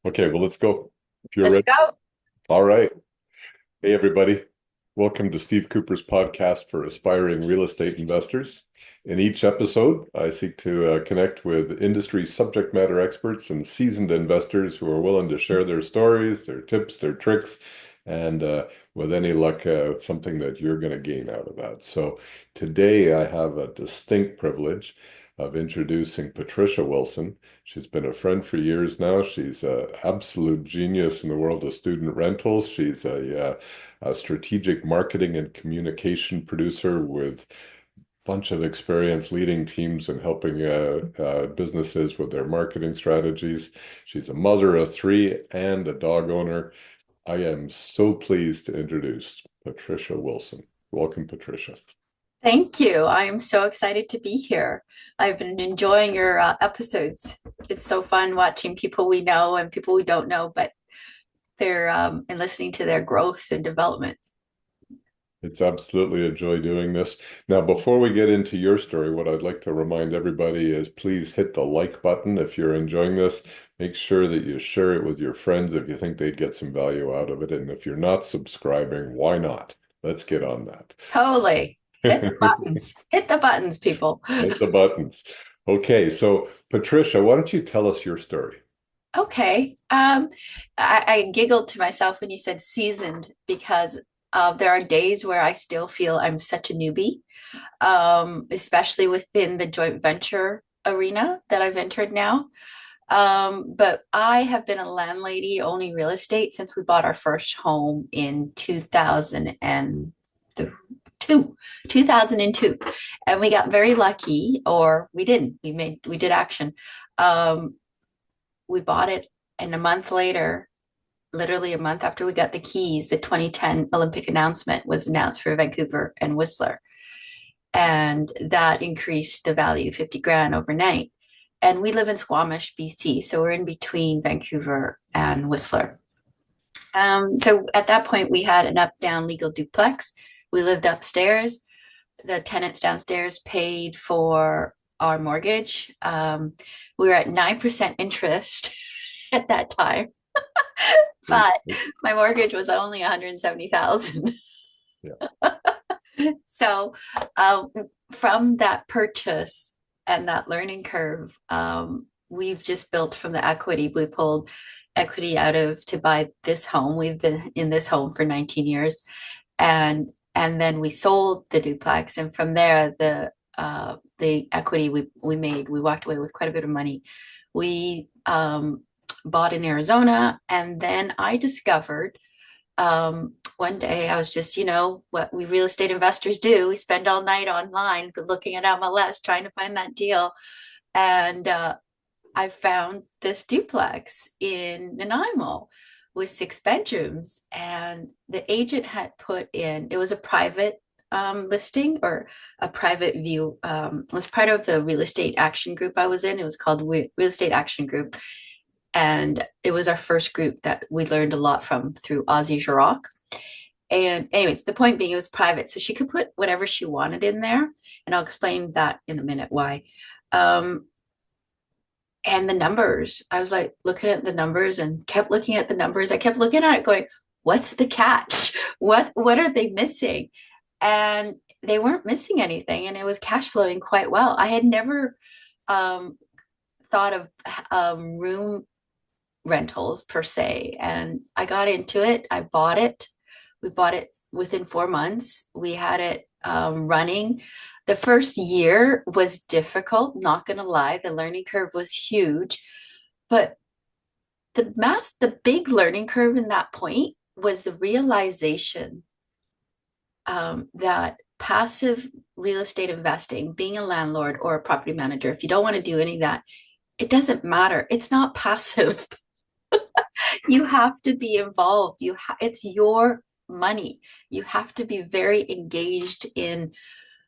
Okay, well, let's go. If you're Let's ready. go. All right. Hey, everybody. Welcome to Steve Couper's podcast for aspiring real estate investors. In each episode, I seek to connect with industry subject matter experts and seasoned investors who are willing to share their stories, their tips, their tricks, and with any luck, something that you're going to gain out of that. So today I have a distinct privilege of introducing Patricia Wilson. She's been a friend for years now. She's an absolute genius in the world of student rentals. She's a strategic marketing and communication producer with a bunch of experience leading teams and helping businesses with their marketing strategies. She's a mother of three and a dog owner. I am so pleased to introduce Patricia Wilson. Welcome, Patricia. Thank you. I am so excited to be here. I've been enjoying your episodes. It's so fun watching people we know and people we don't know, but they're and listening to their growth and development. It's absolutely a joy doing this. Now, before we get into your story, what I'd like to remind everybody is please hit the like button if you're enjoying this. Make sure that you share it with your friends if you think they'd get some value out of it. And if you're not subscribing, why not? Let's get on that. Totally. Hit the buttons. Hit the buttons, people. Hit the buttons. Okay, so Patricia, why don't you tell us your story? Okay. I giggled to myself when you said seasoned because there are days where I still feel I'm such a newbie, especially within the joint venture arena that I've entered now. But I have been a landlady owning real estate since we bought our first home in 2002. And we got very lucky, or we didn't. We did action. Um, we bought it, and a month later, literally a month after we got the keys, the 2010 Olympic announcement was announced for Vancouver and Whistler. And that increased the value 50 grand overnight. And we live in Squamish, BC, so we're in between Vancouver and Whistler. So at that point, we had an up-down legal duplex. We lived upstairs. The tenants downstairs paid for our mortgage. We were at 9% interest at that time, but my mortgage was only 170,000. Yeah. So um, from that purchase and that learning curve, we've just built from the equity. We pulled equity out of to buy this home. We've been in this home for 19 years, and then we sold the duplex, and from there the equity we made, we walked away with quite a bit of money. We bought in Arizona, and then I discovered one day I was just, what we real estate investors do. We spend all night online looking at MLS, trying to find that deal. And I found this duplex in Nanaimo with 6 bedrooms. And the agent had put in, it was a private listing or a private view. It was part of the real estate action group I was in. It was called Real Estate Action Group. And it was our first group that we learned a lot from through Ozzy Giroc. And anyways, the point being it was private. So she could put whatever she wanted in there. And I'll explain that in a minute why. Um, and the numbers, I was like looking at the numbers and kept looking at the numbers. I kept looking at it going, what's the catch? What are they missing? And they weren't missing anything. And it was cash flowing quite well. I had never um, thought of room rentals per se. And I got into it. I bought it. We bought it within 4 months. We had it running. The first year was difficult, not going to lie. The learning curve was huge. But the big learning curve in that point was the realization that passive real estate investing, being a landlord or a property manager, if you don't want to do any of that, it doesn't matter. It's not passive. You have to be involved. It's your money. You have to be very engaged in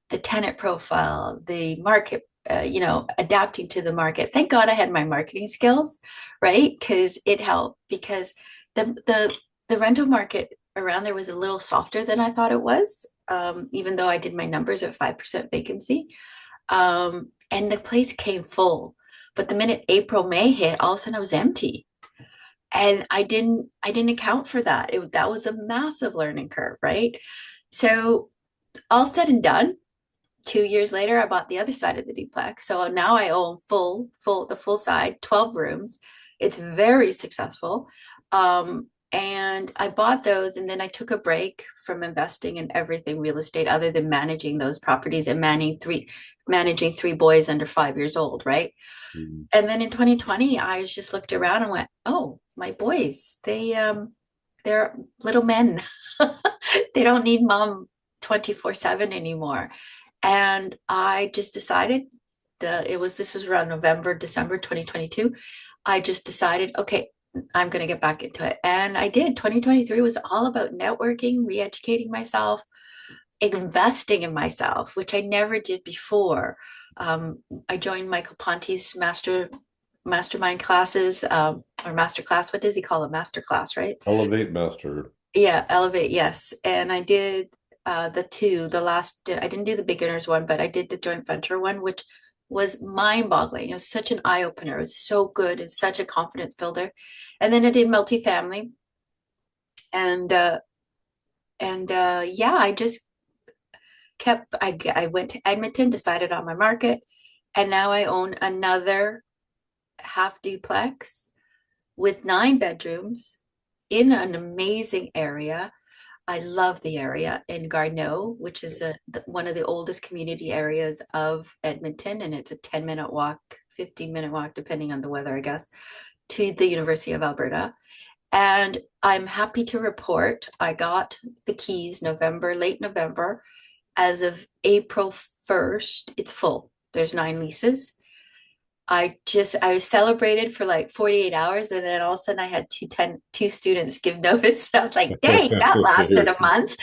the tenant profile, the market, adapting to the market. Thank God I had my marketing skills, right? Because it helped because the rental market around there was a little softer than I thought it was, even though I did my numbers at 5% vacancy. And the place came full. But the minute April, May hit, all of a sudden I was empty. And I didn't account for that. That was a massive learning curve, right? So all said and done, 2 years later, I bought the other side of the duplex. So now I own the full side, 12 rooms. It's very successful. And I bought those, and then I took a break from investing in everything real estate other than managing those properties and managing three boys under 5 years old, right? Mhm. And then in 2020, I just looked around and went, "Oh, my boys, they're little men. They don't need mom 24/7 anymore." And I just decided this was around November, December 2022. I just decided, okay, I'm going to get back into it. And I did. 2023 was all about networking, re-educating myself, investing in myself, which I never did before. I joined Michael Ponte's mastermind classes, or master class. What does he call it? Master class, right? Elevate Master. Yeah, Elevate, yes. And I did I didn't do the beginners one, but I did the joint venture one, which was mind-boggling. It was such an eye-opener. It was so good and such a confidence builder. And then I did multifamily. And yeah, I just I went to Edmonton, decided on my market, and now I own another half duplex with 9 bedrooms in an amazing area. I love the area in Garneau, which is one of the oldest community areas of Edmonton, and it's a 10-minute walk, 15-minute walk, depending on the weather, I guess, to the University of Alberta. And I'm happy to report I got the keys late November. As of April 1st, it's full. There's 9 leases. I was celebrated for like 48 hours, and then all of a sudden I had two students give notice. I was like, dang, that lasted a month.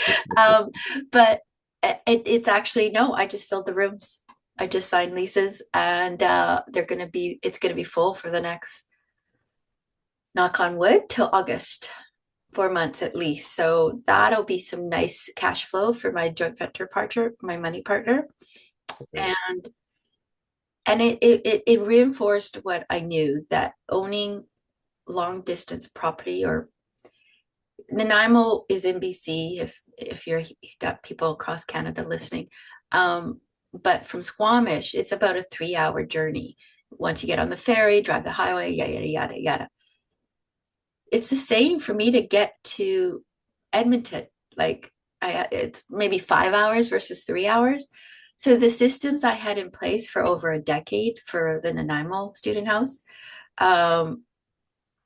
But it's actually, no, I just filled the rooms. I just signed leases, and it's gonna be full for the next, knock on wood, till August, 4 months at least. So that'll be some nice cash flow for my joint venture partner, my money partner. Okay. And it reinforced what I knew, that owning long distance property, or Nanaimo is in BC, if you got people across Canada listening. But from Squamish, it's about a 3-hour journey. Once you get on the ferry, drive the highway, yada yada yada yada. It's the same for me to get to Edmonton. Like it's maybe 5 hours versus 3 hours. So the systems I had in place for over a decade for the Nanaimo student house, um,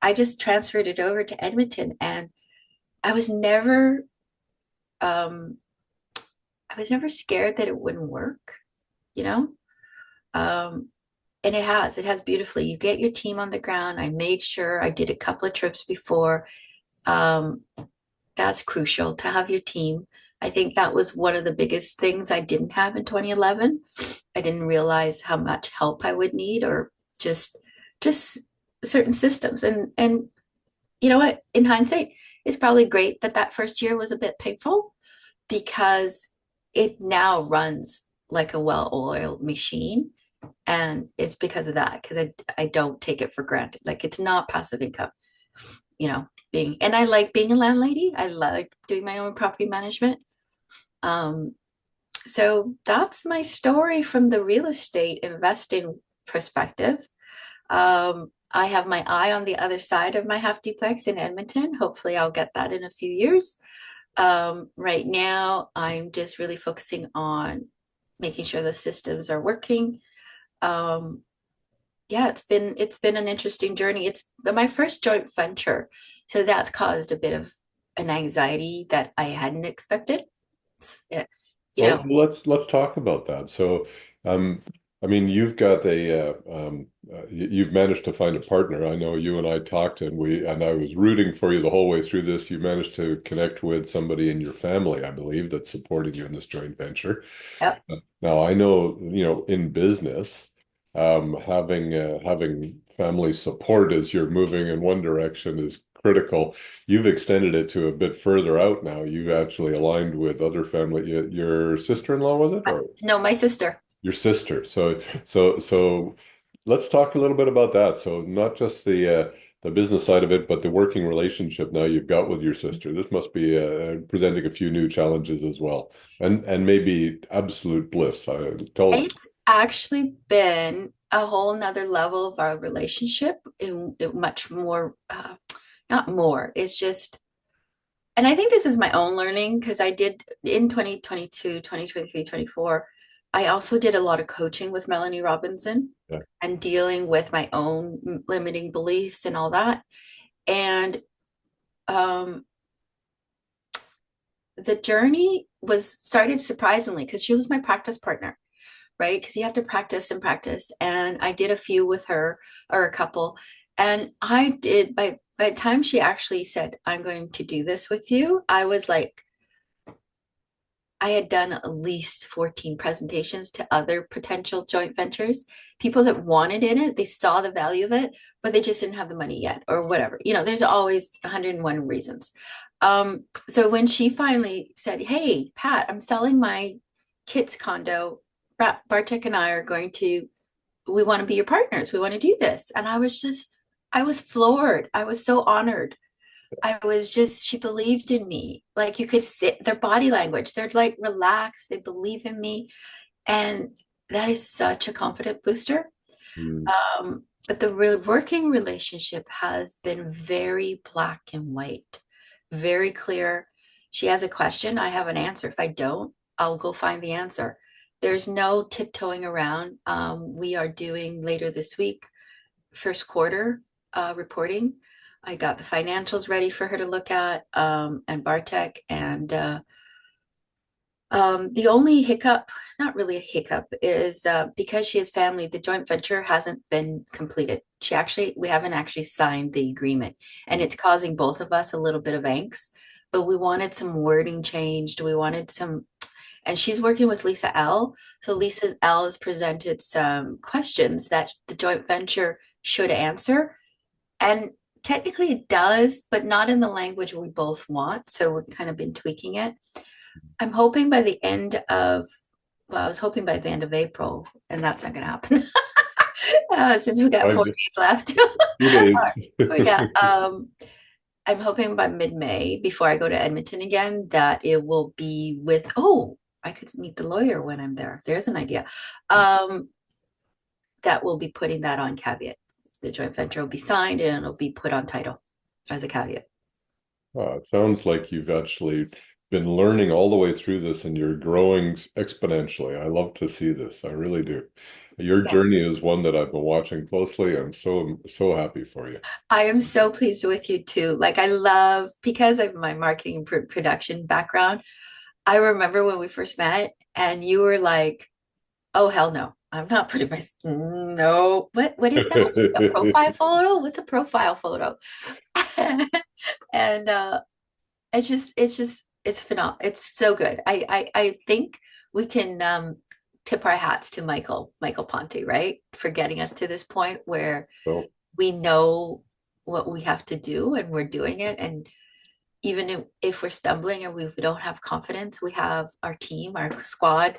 I just transferred it over to Edmonton, and I was never, um, I was never scared that it wouldn't work, you know? Um, and it has beautifully. You get your team on the ground. I made sure I did a couple of trips before. Um, that's crucial to have your team. I think that was one of the biggest things I didn't have in 2011. I didn't realize how much help I would need, or just certain systems. And you know what? In hindsight, it's probably great that that first year was a bit painful, because it now runs like a well-oiled machine. And it's because of that, because I don't take it for granted. Like, it's not passive income, and I like being a landlady. I like doing my own property management. Um, so that's my story from the real estate investing perspective. I have my eye on the other side of my half duplex in Edmonton. Hopefully, I'll get that in a few years. Right now, I'm just really focusing on making sure the systems are working. Um, yeah, it's been an interesting journey. It's my first joint venture, so that's caused a bit of an anxiety that I hadn't expected. Yeah, you Well, know, let's talk about that. So, I mean, you've got you've managed to find a partner. I know you and I talked, and I was rooting for you the whole way through this. You managed to connect with somebody in your family, I believe, that supported you in this joint venture. yep. Now, I know, in business, having family support as you're moving in one direction is critical. You've extended it to a bit further out now. You've actually aligned with other family. Your sister-in-law, was it, or No, my sister. your sister? So let's talk a little bit about that. So not just the business side of it, but the working relationship now you've got with your sister. This must be presenting a few new challenges as well, and maybe absolute bliss. It's actually been a whole nother level of our relationship in much more, not more, it's just, and I think this is my own learning because I did in 2022, 2023, 24. I also did a lot of coaching with Melanie Robinson Yeah. and dealing with my own limiting beliefs and all that. And um, the journey was started surprisingly because she was my practice partner, right? Because you have to practice and practice. And I did a few with her or a couple. And I did by the time she actually said, I'm going to do this with you, I was like, I had done at least 14 presentations to other potential joint ventures, people that wanted in it, they saw the value of it, but they just didn't have the money yet or whatever. You know, there's always 101 reasons. So when she finally said, hey, Pat, I'm selling my kids' condo. Bartek and I are going to, we want to be your partners. We want to do this. And I was floored. I was so honored. I was just, she believed in me. Like you could sit, their body language, they're like relaxed, they believe in me. And that is such a confident booster. Mm. But the real working relationship has been very black and white, very clear. She has a question, I have an answer. If I don't, I'll go find the answer. There's no tiptoeing around. We are doing later this week, first quarter reporting. I got the financials ready for her to look at, and Bartek. And the only hiccup, not really a hiccup, is because she has family, the joint venture hasn't been completed. We haven't actually signed the agreement, and it's causing both of us a little bit of angst. But we wanted some wording changed. We wanted some, and she's working with Lisa L. So Lisa L has presented some questions that the joint venture should answer. And technically it does, but not in the language we both want. So we've kind of been tweaking it. I'm hoping by the end of, well, I was hoping by the end of April, and that's not going to happen since we got 4 days left. 2 days. Yeah. I'm hoping by mid-May, before I go to Edmonton again, that it will be with, oh, I could meet the lawyer when I'm there. There's an idea. That will be putting that on caveat. The joint venture will be signed and it'll be put on title as a caveat. It sounds like you've actually been learning all the way through this and you're growing exponentially. I love to see this. I really do. Your journey is one that I've been watching closely. I'm so happy for you. I am so pleased with you too. Like I love, because of my marketing and production background, I remember when we first met and you were like, oh, hell no. I'm not putting my, no. What is that? A profile photo? What's a profile photo? And it's phenomenal. It's so good. I think we can tip our hats to Michael Ponte, right? For getting us to this point where So, we know what we have to do and we're doing it. And even if we're stumbling and we don't have confidence, we have our team, our squad,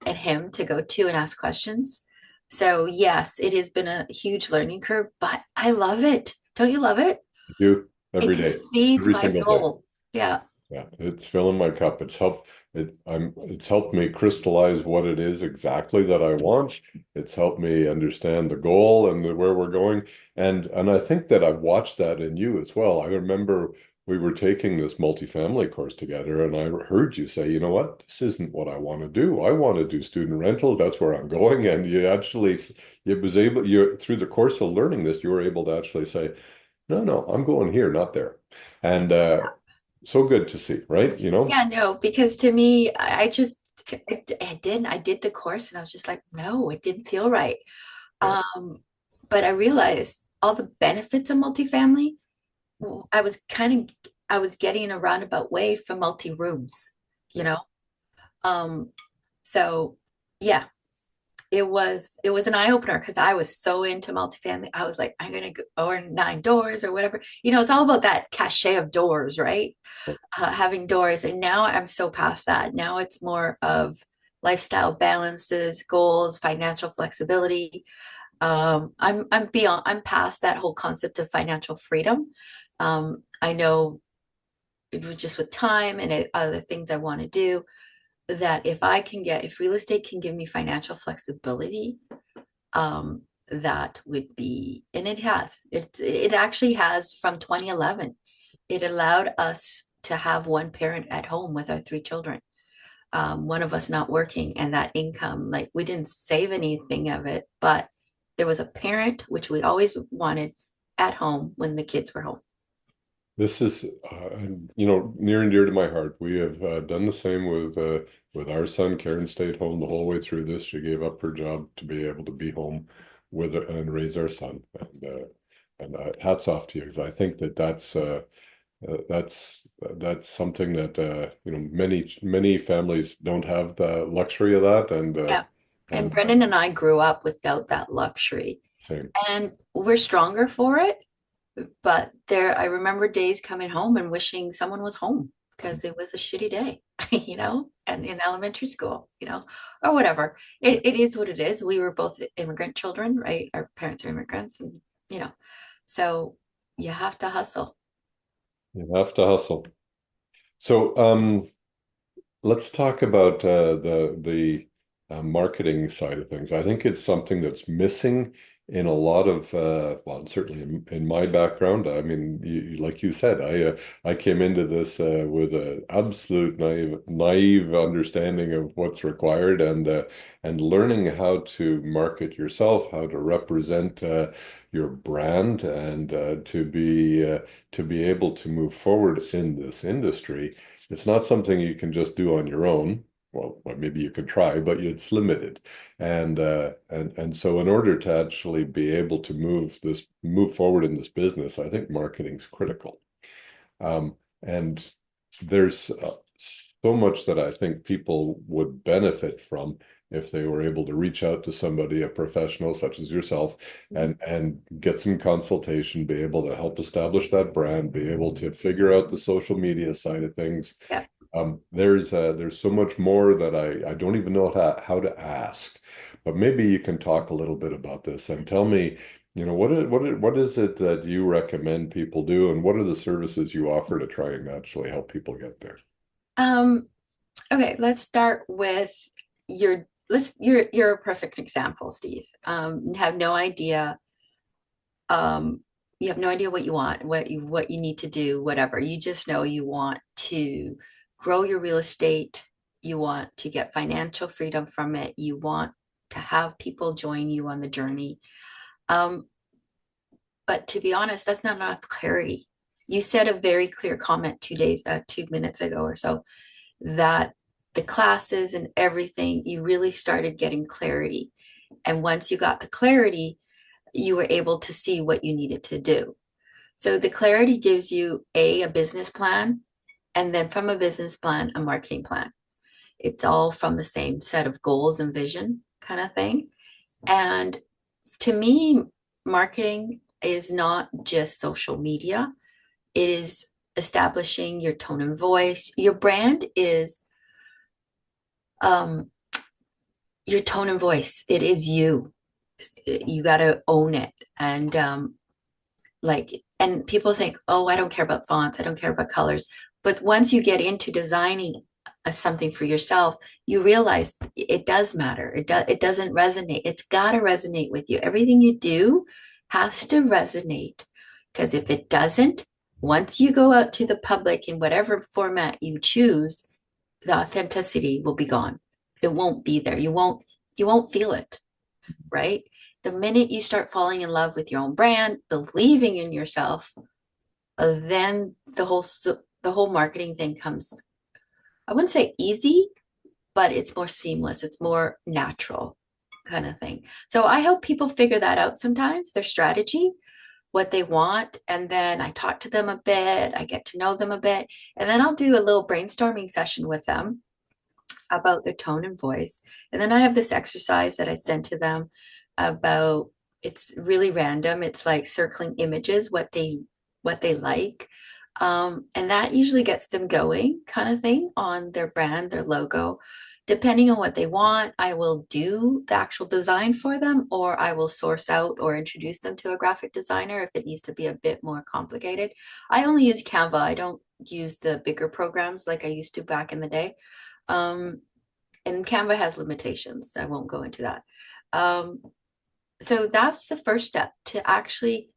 and him to go to and ask questions. So yes, it has been a huge learning curve, but I love it. Don't you love it? you It every just day, feeds every my single day. soul. Yeah. Yeah, it's filling my cup. It's helped me crystallize what it is exactly that I want. It's helped me understand the goal and where we're going. And I think that I've watched that in you as well. I remember we were taking this multifamily course together, and I heard you say, you know what, this isn't what I want to do. I want to do student rentals. That's where I'm going. And you actually, you through the course of learning this, you were able to actually say, no, I'm going here, not there. And so good to see, right? You know? Yeah, no, because to me, I did the course and I was just like, no, it didn't feel right. Yeah. But I realized all the benefits of multifamily. I was I was getting in a roundabout way for multi rooms, you know? Um, so yeah, it was an eye opener because I was so into multifamily. I was like, I'm gonna go or 9 doors or whatever. You know, it's all about that cachet of doors, right? Having doors. And now I'm so past that. Now it's more of lifestyle balances, goals, financial flexibility. I'm past that whole concept of financial freedom. I know it was just with time and other things I want to do, that if real estate can give me financial flexibility, that would be, and it actually has from 2011. It allowed us to have one parent at home with our three children, one of us not working, and that income, like we didn't save anything of it, but there was a parent, which we always wanted, at home when the kids were home. This is, near and dear to my heart. We have done the same with our son. Karen stayed home the whole way through this. She gave up her job to be able to be home with and raise our son. And hats off to you, because I think that's something that many families don't have the luxury of that. Yeah. And And Brendan and I grew up without that luxury, same. and we're stronger for it. But I remember days coming home and wishing someone was home because it was a shitty day, and in elementary school, or whatever. It is what it is. We were both immigrant children, right? Our parents are immigrants, and, so you have to hustle. You have to hustle. So, let's talk about the marketing side of things. I think it's something that's missing in a lot of well, certainly in my background. I mean, like you said, I came into this with an absolute naive understanding of what's required, and learning how to market yourself, how to represent your brand, and to be able to move forward in this industry. It's not something you can just do on your own. Well, maybe you could try, but it's limited. And so in order to actually be able to move forward in this business, I think marketing's critical. And there's so much that I think people would benefit from if they were able to reach out to somebody, a professional such as yourself, and get some consultation, be able to help establish that brand, be able to figure out the social media side of things. Yeah. There's so much more that I don't even know how to ask, but maybe you can talk a little bit about this and tell me, what is it that you recommend people do, and what are the services you offer to try and actually help people get there? Um, okay, let's start with you're a perfect example, Steve. You have no idea. You have no idea what you want, what you need to do, whatever. You just know you want to grow your real estate. You want to get financial freedom from it. You want to have people join you on the journey. Um, but to be honest, that's not enough clarity. You said a very clear comment 2 minutes ago or so, that the classes and everything, you really started getting clarity. And once you got the clarity, you were able to see what you needed to do. So the clarity gives you a business plan, and then from a business plan, a marketing plan. It's all from the same set of goals and vision kind of thing. And to me, marketing is not just social media. It is establishing your tone and voice. Your brand is your tone and voice. It is you. You got to own it. And people think, oh, I don't care about fonts, I don't care about colors. But once you get into designing something for yourself, you realize it does matter. It doesn't resonate. It's got to resonate with you. Everything you do has to resonate, because if it doesn't, once you go out to the public in whatever format you choose, the authenticity will be gone. It won't be there. You won't feel it, right? The minute you start falling in love with your own brand, believing in yourself, then the whole marketing thing comes, I wouldn't say easy, but it's more seamless. It's more natural kind of thing. So I help people figure that out sometimes, their strategy, what they want. And then I talk to them a bit, I get to know them a bit, and then I'll do a little brainstorming session with them about their tone and voice. And then I have this exercise that I send to them about, it's really random. It's like circling images, what they like. And that usually gets them going, kind of thing, on their brand, their logo. depending on what they want, I will do the actual design for them, or I will source out or introduce them to a graphic designer if it needs to be a bit more complicated. I only use Canva. I don't use the bigger programs like I used to back in the day. And Canva has limitations. I won't go into that. So that's the first step, to actually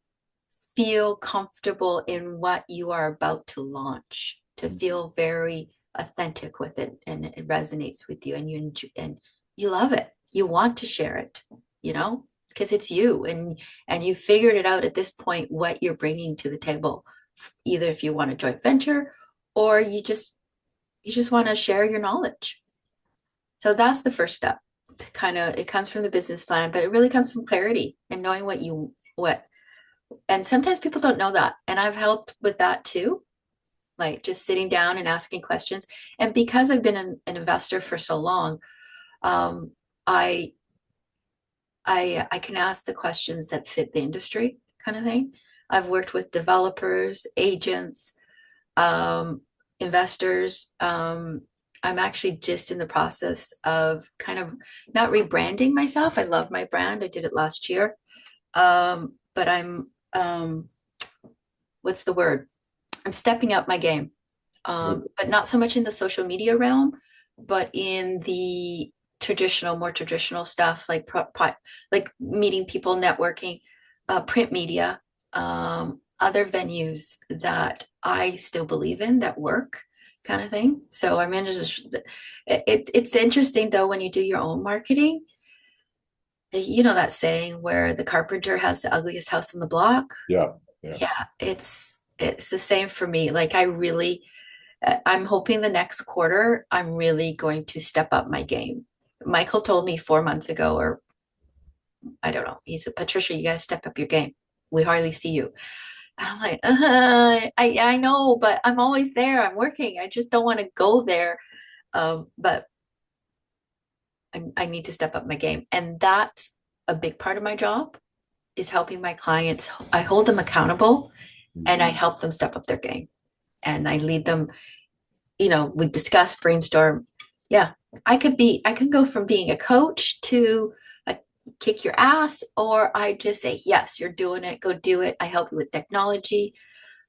feel comfortable in what you are about to launch, to feel very authentic with it, and it resonates with you, and you love it. You want to share it, because it's you, and you figured it out at this point what you're bringing to the table. Either if you want a joint venture, or you just want to share your knowledge. So that's the first step. It comes from the business plan, but it really comes from clarity and knowing what. And sometimes people don't know that. And I've helped with that too. Like just sitting down and asking questions. And because I've been an investor for so long, I can ask the questions that fit the industry, kind of thing. I've worked with developers, agents, investors. I'm actually just in the process of kind of not rebranding myself. I love my brand. I did it last year. But I'm, what's the word? I'm stepping up my game. But not so much in the social media realm, but in the more traditional stuff, like like meeting people, networking, print media, other venues that I still believe in that work, kind of thing. So I'm in it's interesting though, when you do your own marketing, that saying where the carpenter has the ugliest house on the block. Yeah. Yeah, it's the same for me. Like I'm hoping the next quarter I'm really going to step up my game. Michael told me 4 months ago, or I don't know, he said, Patricia, you got to step up your game. We hardly see you. I'm like, I know, but I'm always there. I'm working. I just don't want to go there. But I need to step up my game. And that's a big part of my job, is helping my clients. I hold them accountable, and I help them step up their game. And I lead them, we discuss, brainstorm. Yeah, I can go from being a coach to kick your ass, or I just say, yes, you're doing it, go do it. I help you with technology.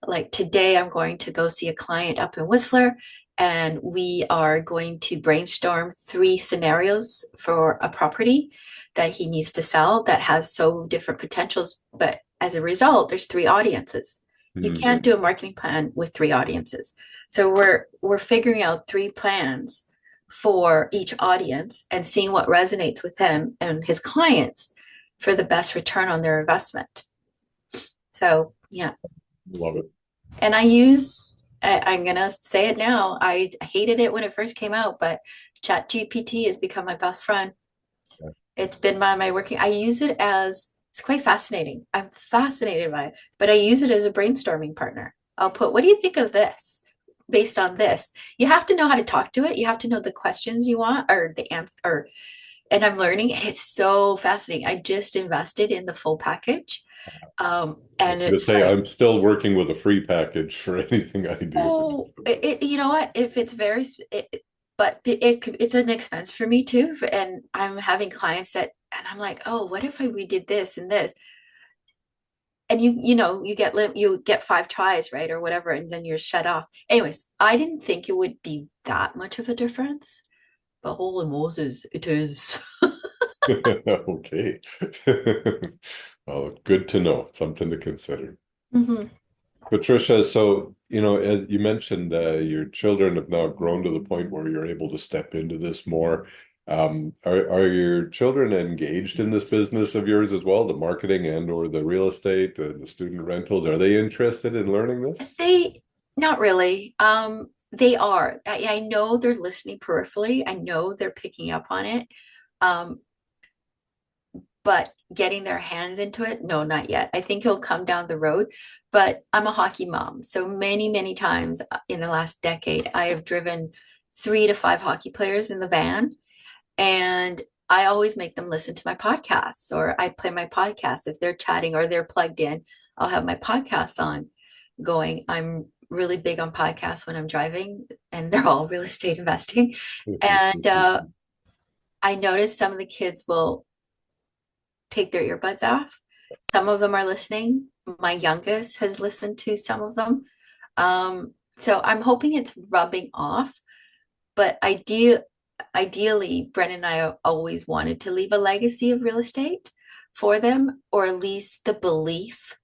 Like today, I'm going to go see a client up in Whistler, and we are going to brainstorm 3 scenarios for a property that he needs to sell that has so different potentials. But as a result, there's 3 audiences. You can't do a marketing plan with 3 audiences. So we're figuring out 3 plans for each audience and seeing what resonates with him and his clients for the best return on their investment. So yeah. Love it. And I'm going to say it now. I hated it when it first came out, but ChatGPT has become my best friend. Yeah. It's been my working. I use it it's quite fascinating. I'm fascinated by it, but I use it as a brainstorming partner. I'll put, what do you think of this? Based on this, you have to know how to talk to it. You have to know the questions you want, or the answer, and I'm learning, and it's so fascinating. I just invested in the full package. And it's I'm still working with a free package for anything I do. Oh, you know what? If it's but it's an expense for me too. And I'm having clients and I'm like, oh, what if we did this and this? And you get 5 tries, right, or whatever, and then you're shut off. Anyways, I didn't think it would be that much of a difference, but holy Moses, it is. Okay. Well, good to know. Something to consider. Patricia, so, as you mentioned, your children have now grown to the point where you're able to step into this more. Are your children engaged in this business of yours as well, the marketing or the real estate, the student rentals? Are they interested in learning this? Not really. They are. I know they're listening peripherally. I know they're picking up on it. But getting their hands into it, no, not yet. I think it'll come down the road. But I'm a hockey mom. So many, many times in the last decade, I have driven 3 to 5 hockey players in the van. And I always make them listen to my podcasts, or I play my podcasts. If they're chatting or they're plugged in, I'll have my podcasts on going. I'm really big on podcasts when I'm driving, and they're all real estate investing. And I noticed some of the kids will take their earbuds off. Some of them are listening. My youngest has listened to some of them. So I'm hoping it's rubbing off. But ideally, Brennan and I always wanted to leave a legacy of real estate for them, or at least the belief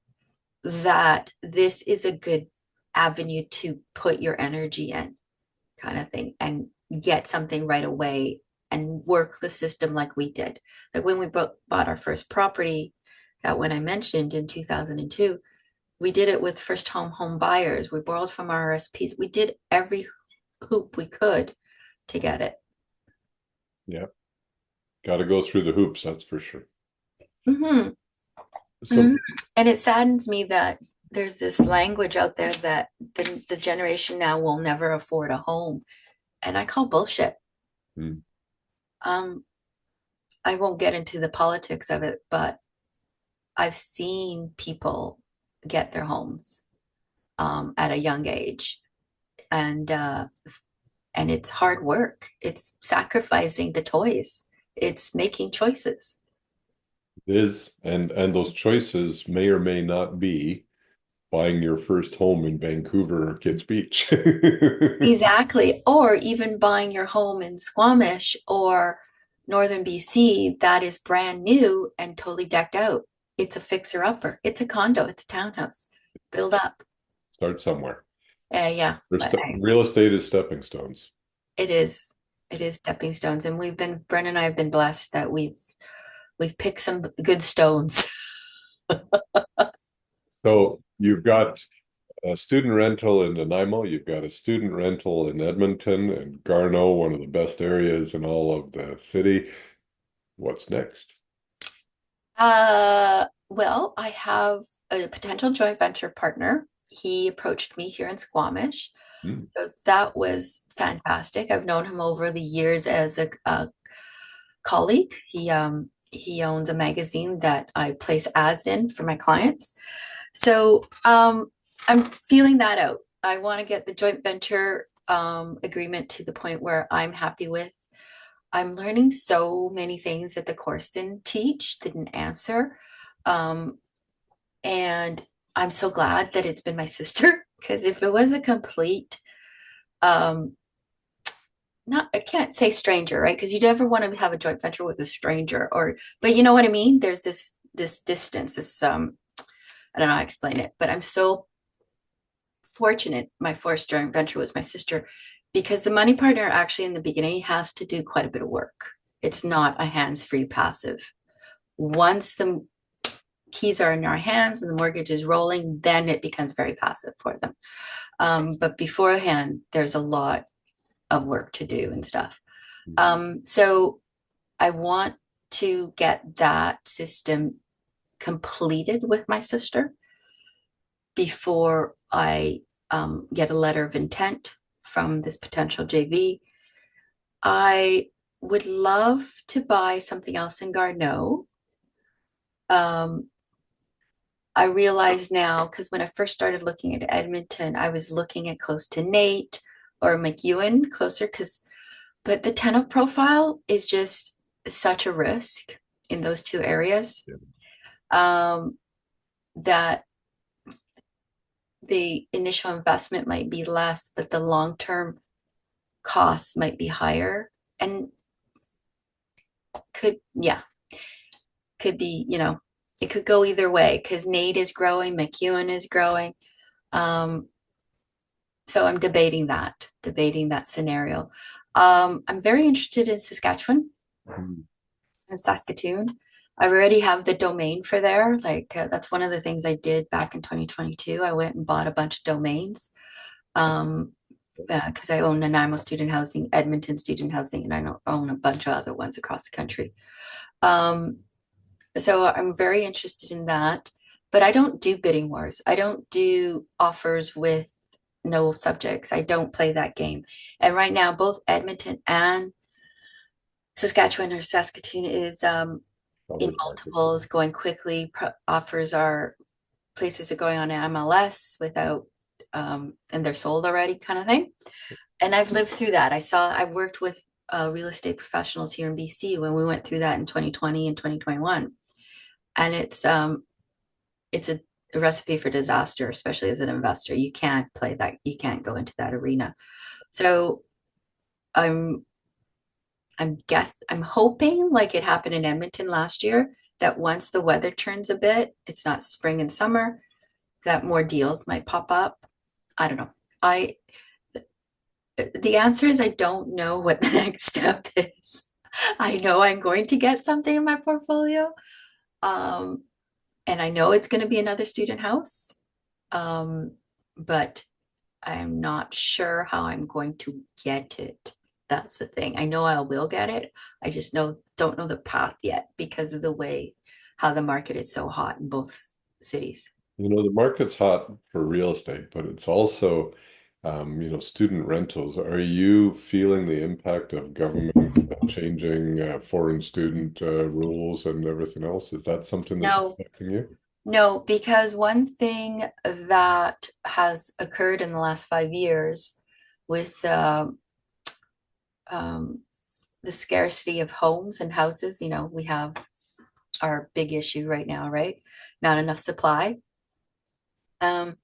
that this is a good avenue to put your energy in, kind of thing, and get something right away and work the system like we did. Like when we bought our first property, that when I mentioned in 2002, we did it with first home buyers. We borrowed from our RSPs. We did every hoop we could to get it. Yeah. Got to go through the hoops, that's for sure. Mm-hmm. So, mm-hmm. And it saddens me that there's this language out there that the generation now will never afford a home. And I call bullshit. hmm. I won't get into the politics of it, but I've seen people get their homes at a young age, and it's hard work. It's sacrificing the toys. It's making choices. It is, and those choices may or may not be buying your first home in Vancouver or Kids Beach. Exactly. Or even buying your home in Squamish or Northern BC that is brand new and totally decked out. It's a fixer-upper. It's a condo. It's a townhouse. Build up. Start somewhere. Yeah. Real estate is stepping stones. It is. It is stepping stones. And Bren and I have been blessed that we've picked some good stones. So you've got a student rental in Nanaimo, you've got a student rental in Edmonton and Garneau, one of the best areas in all of the city. What's next? Well, I have a potential joint venture partner. He approached me here in Squamish. So that was fantastic. I've known him over the years as a colleague. He owns a magazine that I place ads in for my clients. So I'm feeling that out. I want to get the joint venture agreement to the point where I'm happy with. I'm learning so many things that the course didn't teach, didn't answer. And I'm so glad that it's been my sister, because if it was a complete, not, I can't say stranger, right? Because you never want to have a joint venture with a stranger, but you know what I mean? There's this distance, I don't know how to explain it, but I'm so fortunate. My first joint venture was my sister, because the money partner actually in the beginning has to do quite a bit of work. It's not a hands-free passive. Once the keys are in our hands and the mortgage is rolling, then it becomes very passive for them. But beforehand, there's a lot of work to do and stuff. So I want to get that system completed with my sister before I get a letter of intent from this potential JV. I would love to buy something else in Garneau. I realize now, because when I first started looking at Edmonton, I was looking at close to Nate or McEwen, closer, but the tenant profile is just such a risk in those two areas. That the initial investment might be less, but the long-term costs might be higher, and could be, it could go either way, because Nate is growing, McEwen is growing. So I'm debating that scenario. I'm very interested in Saskatchewan and Saskatoon. I already have the domain for there. That's one of the things I did back in 2022. I went and bought a bunch of domains because I own Nanaimo student housing, Edmonton student housing, and I own a bunch of other ones across the country. So I'm very interested in that, but I don't do bidding wars. I don't do offers with no subjects. I don't play that game. And right now, both Edmonton and Saskatchewan or Saskatoon is in multiples, going quickly. Places are going on MLS without and they're sold already kind of thing. And I've lived through that. I worked with real estate professionals here in BC when we went through that in 2020 and 2021. And it's a recipe for disaster, especially as an investor. You can't play that, you can't go into that arena. So I'm I'm hoping like it happened in Edmonton last year, that once the weather turns a bit, it's not spring and summer, that more deals might pop up. I don't know. I The answer is I don't know what the next step is. I know I'm going to get something in my portfolio. Um, and I know it's going to be another student house. But I'm not sure how I'm going to get it. That's the thing. I know I will get it. I just don't know the path yet because of the way how the market is so hot in both cities. The market's hot for real estate, but it's also, student rentals. Are you feeling the impact of government changing foreign student rules and everything else? Is that something that's No, affecting you? no, because one thing that has occurred in the last 5 years with um, the scarcity of homes and houses, we have our big issue right now, right? Not enough supply. Um,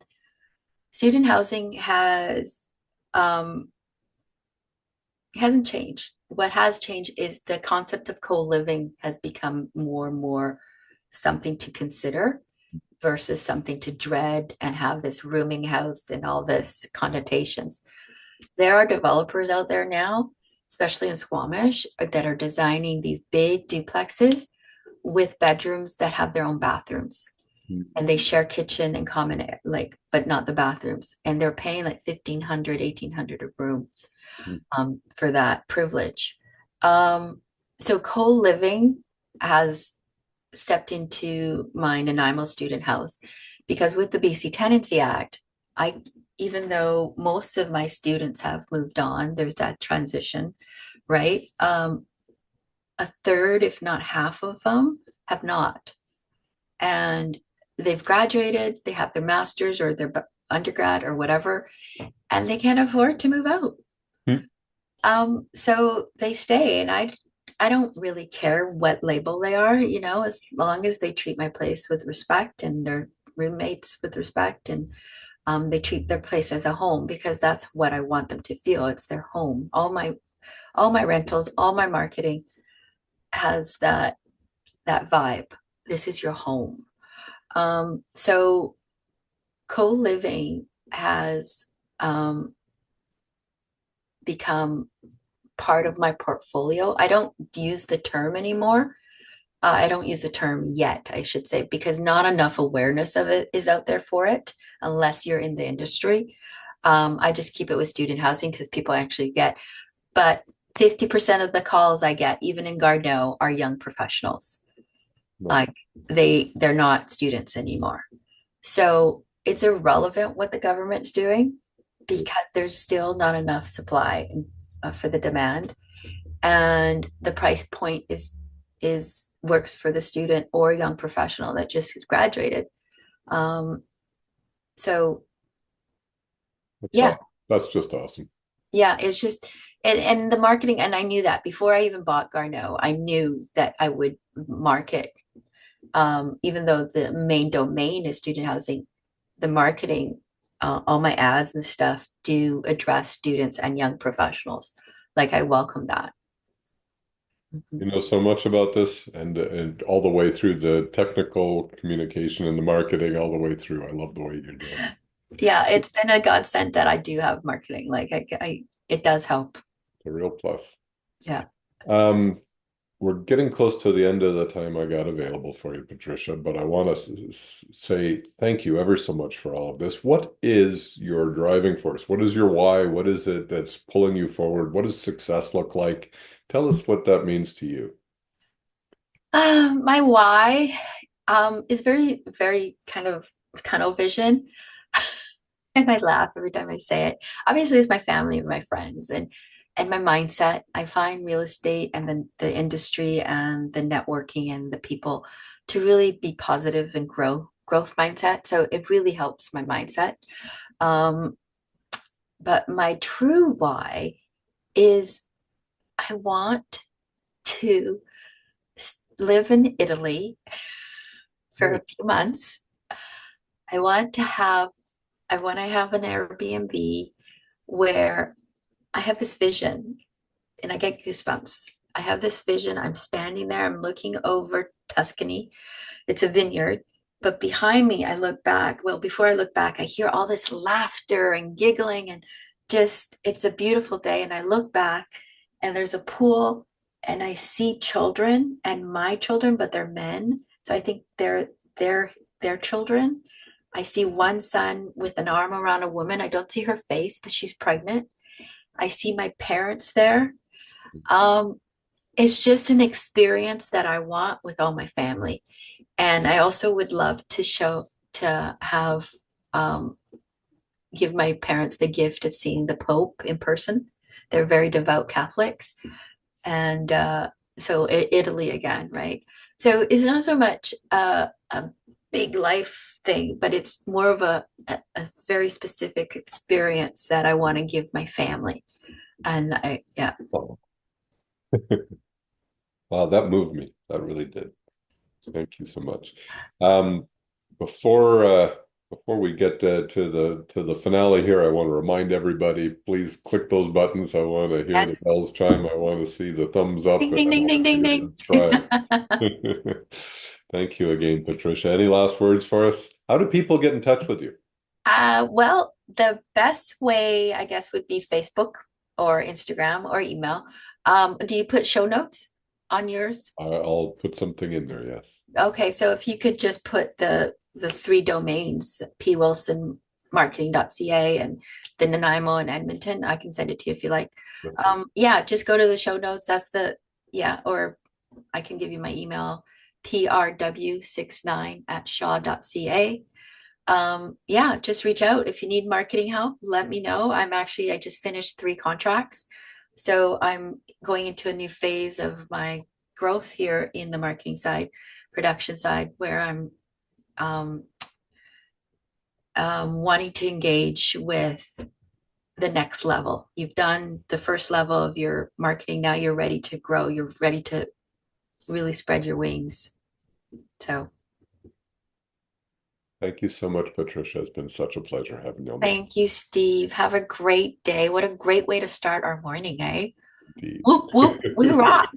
Student housing um, hasn't changed. What has changed is the concept of co-living has become more and more something to consider versus something to dread and have this rooming house and all this connotations. There are developers out there now, especially in Squamish, that are designing these big duplexes with bedrooms that have their own bathrooms. And they share kitchen and common like, but not the bathrooms. And they're paying like 1,500, 1,800 a room for that privilege. So co-living has stepped into my Nanaimo student house because with the BC Tenancy Act, even though most of my students have moved on, there's that transition, right? A third, if not half of them, have not. And they've graduated, they have their master's or their undergrad or whatever, and they can't afford to move out. Hmm. So they stay, and I don't really care what label they are, as long as they treat my place with respect and their roommates with respect, and they treat their place as a home because that's what I want them to feel. It's their home. All my rentals, all my marketing has that vibe. This is your home. So co-living has become part of my portfolio. I don't use the term anymore. I don't use the term yet, I should say, because not enough awareness of it is out there for it, unless you're in the industry. I just keep it with student housing because people actually get, but 50% of the calls I get, even in Gardneau, are young professionals. Like they're not students anymore. So it's irrelevant what the government's doing because there's still not enough supply for the demand, and the price point is works for the student or young professional that just graduated. So yeah, That's just awesome. yeah, it's just and the marketing, and I knew that before I even bought Garneau, I knew that I would market. Even though the main domain is student housing, the marketing, all my ads and stuff do address students and young professionals. Like I welcome that. You know so much about this and all the way through the technical communication and the marketing all the way through. I love the way you're doing it. Yeah, it's been a godsend that I do have marketing. Like it does help. It's a real plus. Yeah. Um, we're getting close to the end of the time I got available for you, Patricia, but I want to say thank you ever so much for all of this. What is your driving force? What is your why? What is it that's pulling you forward? What does success look like? Tell us what that means to you. My why is very, very kind of tunnel vision. And I laugh every time I say it. Obviously, it's my family and my friends and my mindset. I find real estate and the industry and the networking and the people to really be positive and grow growth mindset. So it really helps my mindset. Um, but my true why is I want to live in Italy for a few months. I want to have I want to have an Airbnb where I have this vision and I get goosebumps. I have this vision. I'm standing there, I'm looking over Tuscany. It's a vineyard, but behind me, I look back. Well, before I look back, I hear all this laughter and giggling, and just it's a beautiful day. And I look back, and there's a pool, and I see children and my children, but they're men. So I think they're children. I see one son with an arm around a woman. I don't see her face, but she's pregnant. I see my parents there. Um, it's just an experience that I want with all my family. And I also would love to have um, give my parents the gift of seeing the Pope in person. They're very devout Catholics, and so Italy again, right? So it's not so much a big life thing, but it's more of a very specific experience that I want to give my family. And yeah. Oh, wow, that moved me. That really did. Thank you so much. Um, before we get to the finale here, I want to remind everybody, please click those buttons. I want to hear the Yes. bells chime. I want to see the thumbs up, Ding, and ding, I ding, want ding, to see ding, the ding. subscribe. Thank you again, Patricia. Any last words for us? How do people get in touch with you? Well, the best way, I guess, would be Facebook or Instagram or email. Do you put show notes on yours? I'll put something in there, yes. Okay, so if you could just put the three domains, pwilsonmarketing.ca and the Nanaimo and Edmonton, I can send it to you if you like. Okay. Yeah, just go to the show notes. That's the yeah, or I can give you my email, prw69@shaw.ca. Yeah, just reach out if you need marketing help. Let me know. I just finished 3 contracts, so I'm going into a new phase of my growth here in the marketing side, production side, where I'm um, wanting to engage with the next level. You've done the first level of your marketing. Now you're ready to grow. You're ready to really spread your wings. So Thank you so much, Patricia. It's been such a pleasure having you on the thank you, Steve. Have a great day. What a great way to start our morning, eh? feed. Whoop, whoop, we rock.